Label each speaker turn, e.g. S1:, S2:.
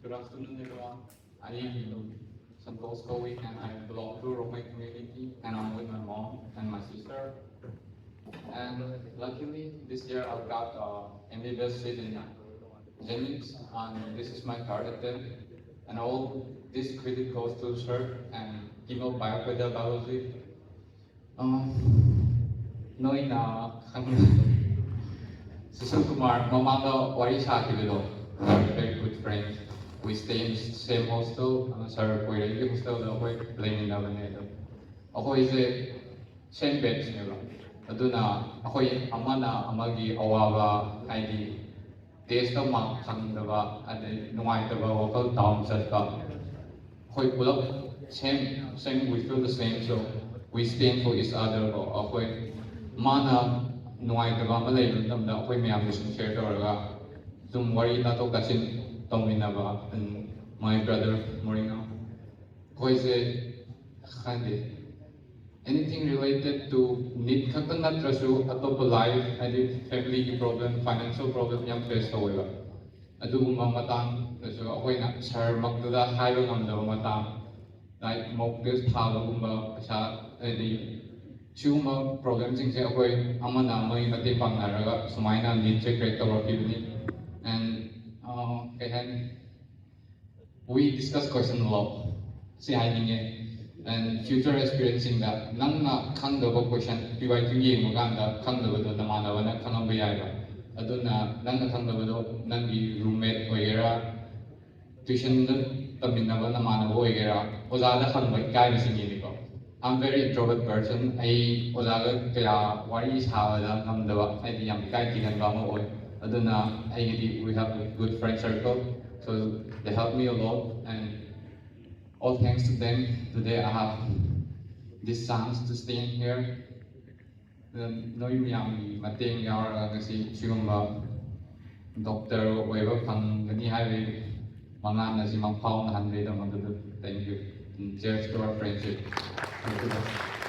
S1: Good afternoon, everyone. I am Santosh Kowi and I belong to Roma community and I'm with my mom and my sister. And luckily, this year I've got MBBS seat in Jennings and this is my third attempt. And all this credit goes to Sir and Kimo Biopedagogy. Noi na Susan Kumar, mamanga Warisha Kibido, very good friends. We stay in the same hostel, sir, we really hostel the way playing in the Veneto. Ako is a same batch nila. Aduna, ako amana amagi awaga ID. Taste of mak sangdaba at numaitaba wakal down sa ka. Ako pull up same, we feel the same, so we stand for each other. Ako mana nuaitaba malay namda ako mayam gusto share tawaraga. Zum worry na to kasi Tominaba and my brother Morino. Who is a Khandi. Anything related to need katanat rasu atop life, I think family problem, financial problem yang face however. Adu matang rasu okay na sir magduda hayo namda matang like mock this talo gumba sa edi chuma problem sing say okay amana may mati pang naraga sumaina need check rate or and we discuss question a lot. See and future experiencing that nang na kang double question PYQ ye maganda kang double the mana wana kang bayaiba. Aduna nang na kang double nang di roommate oigera tuition taminaba na mana oigera ozada kang bay kaya singini ko. I'm very introvert person. I ozaga kaya wari sawa kang dawa ay di yang kaya tigan ba mo oy. Aduna we have a good friend circle, so they help me a lot, and all thanks to them, today I have this chance to stand here. Nói miyang mateng yar kasi sigumba doctor weba pang gani hai mga na si mang pao na hanre da magdudu. Thank you. And cheers to our friendship. Thank you.